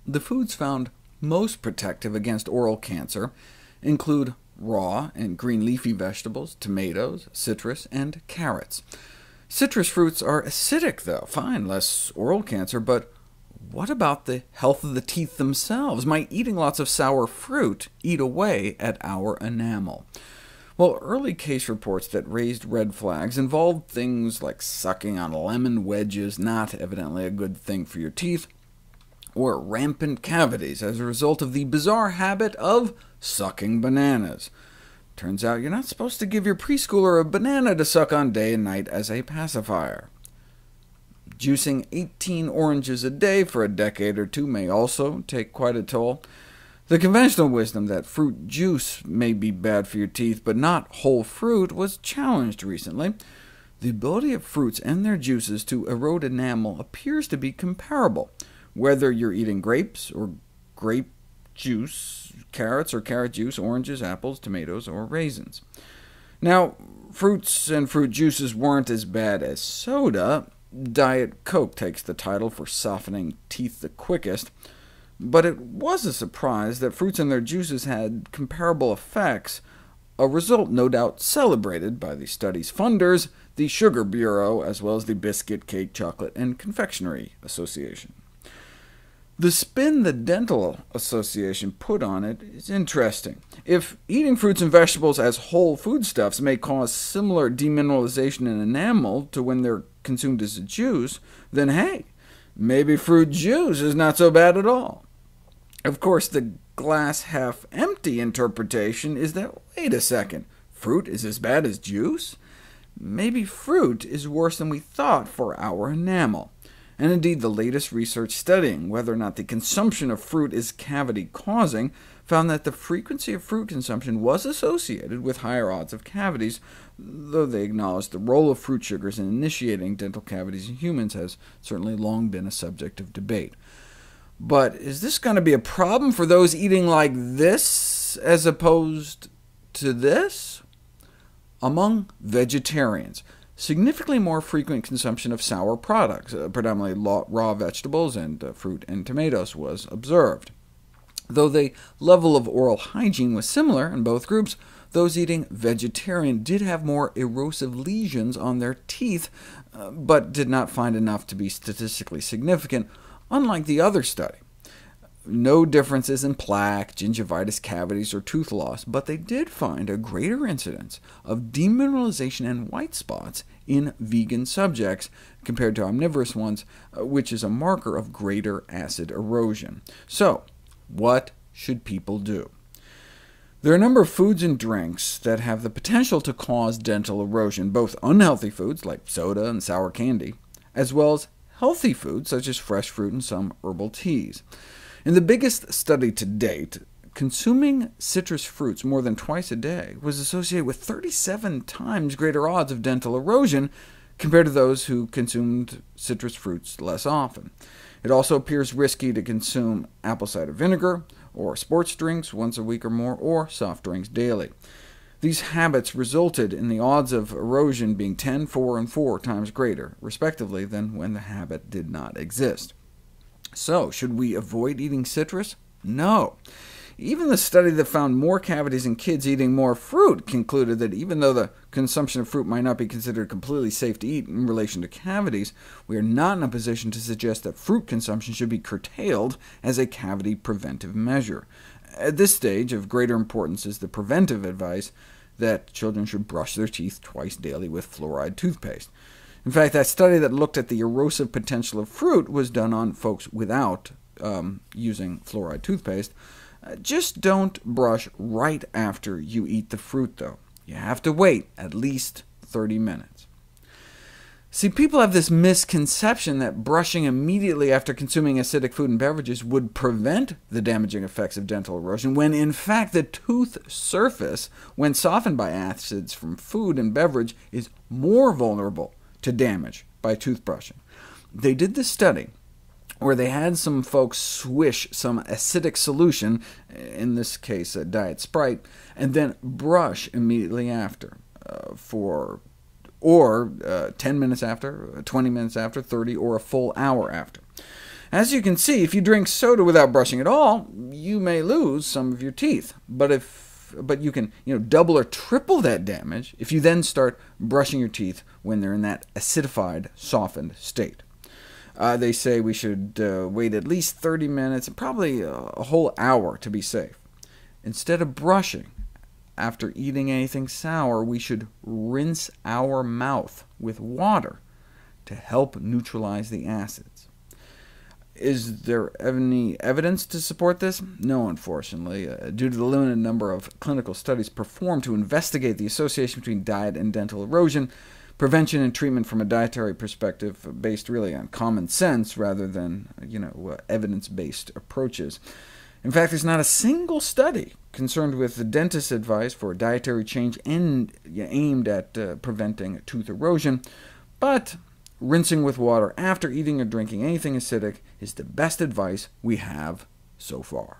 The foods found most protective against oral cancer include raw and green leafy vegetables, tomatoes, citrus, and carrots. Citrus fruits are acidic, though. Fine, less oral cancer, but what about the health of the teeth themselves? Might eating lots of sour fruit eat away at our enamel? Well, early case reports that raised red flags involved things like sucking on lemon wedges, not evidently a good thing for your teeth, or rampant cavities as a result of the bizarre habit of sucking bananas. Turns out you're not supposed to give your preschooler a banana to suck on day and night as a pacifier. Juicing 18 oranges a day for a decade or two may also take quite a toll. The conventional wisdom that fruit juice may be bad for your teeth, but not whole fruit, was challenged recently. The ability of fruits and their juices to erode enamel appears to be comparable, whether you're eating grapes or grape juice, carrots or carrot juice, oranges, apples, tomatoes, or raisins. Now, fruits and fruit juices weren't as bad as soda. Diet Coke takes the title for softening teeth the quickest, but it was a surprise that fruits and their juices had comparable effects, a result no doubt celebrated by the study's funders, the Sugar Bureau, as well as the Biscuit, Cake, Chocolate, and Confectionery Association. The spin the Dental Association put on it is interesting. If eating fruits and vegetables as whole foodstuffs may cause similar demineralization in enamel to when they're consumed as a juice, then hey, maybe fruit juice is not so bad at all. Of course, the glass-half-empty interpretation is that, wait a second, fruit is as bad as juice? Maybe fruit is worse than we thought for our enamel. And indeed, the latest research studying whether or not the consumption of fruit is cavity-causing found that the frequency of fruit consumption was associated with higher odds of cavities, though they acknowledged the role of fruit sugars in initiating dental cavities in humans has certainly long been a subject of debate. But is this going to be a problem for those eating like this as opposed to this? Among vegetarians, significantly more frequent consumption of sour products, predominantly raw vegetables and fruit and tomatoes, was observed. Though the level of oral hygiene was similar in both groups, those eating vegetarian did have more erosive lesions on their teeth, but did not find enough to be statistically significant, unlike the other study. No differences in plaque, gingivitis, cavities, or tooth loss, but they did find a greater incidence of demineralization and white spots in vegan subjects compared to omnivorous ones, which is a marker of greater acid erosion. So, what should people do? There are a number of foods and drinks that have the potential to cause dental erosion, both unhealthy foods like soda and sour candy, as well as healthy foods such as fresh fruit and some herbal teas. In the biggest study to date, consuming citrus fruits more than twice a day was associated with 37 times greater odds of dental erosion compared to those who consumed citrus fruits less often. It also appears risky to consume apple cider vinegar, or sports drinks once a week or more, or soft drinks daily. These habits resulted in the odds of erosion being 10, 4, and 4 times greater, respectively, than when the habit did not exist. So, should we avoid eating citrus? No. Even the study that found more cavities in kids eating more fruit concluded that even though the consumption of fruit might not be considered completely safe to eat in relation to cavities, we are not in a position to suggest that fruit consumption should be curtailed as a cavity preventive measure. At this stage, of greater importance is the preventive advice that children should brush their teeth twice daily with fluoride toothpaste. In fact, that study that looked at the erosive potential of fruit was done on folks without using fluoride toothpaste. Just don't brush right after you eat the fruit, though. You have to wait at least 30 minutes. See, people have this misconception that brushing immediately after consuming acidic food and beverages would prevent the damaging effects of dental erosion, when in fact the tooth surface, when softened by acids from food and beverage, is more vulnerable to damage by toothbrushing. They did this study where they had some folks swish some acidic solution, in this case a Diet Sprite, and then brush immediately after, 10 minutes after, 20 minutes after, 30, or a full hour after. As you can see, if you drink soda without brushing at all, you may lose some of your teeth, but you can double or triple that damage if you then start brushing your teeth when they're in that acidified, softened state. They say we should wait at least 30 minutes, and probably a whole hour to be safe. Instead of brushing after eating anything sour, we should rinse our mouth with water to help neutralize the acids. Is there any evidence to support this? No, unfortunately, due to the limited number of clinical studies performed to investigate the association between diet and dental erosion. Prevention and treatment from a dietary perspective based really on common sense rather than evidence-based approaches. In fact, there's not a single study concerned with the dentist's advice for dietary change aimed at preventing tooth erosion, but rinsing with water after eating or drinking anything acidic is the best advice we have so far.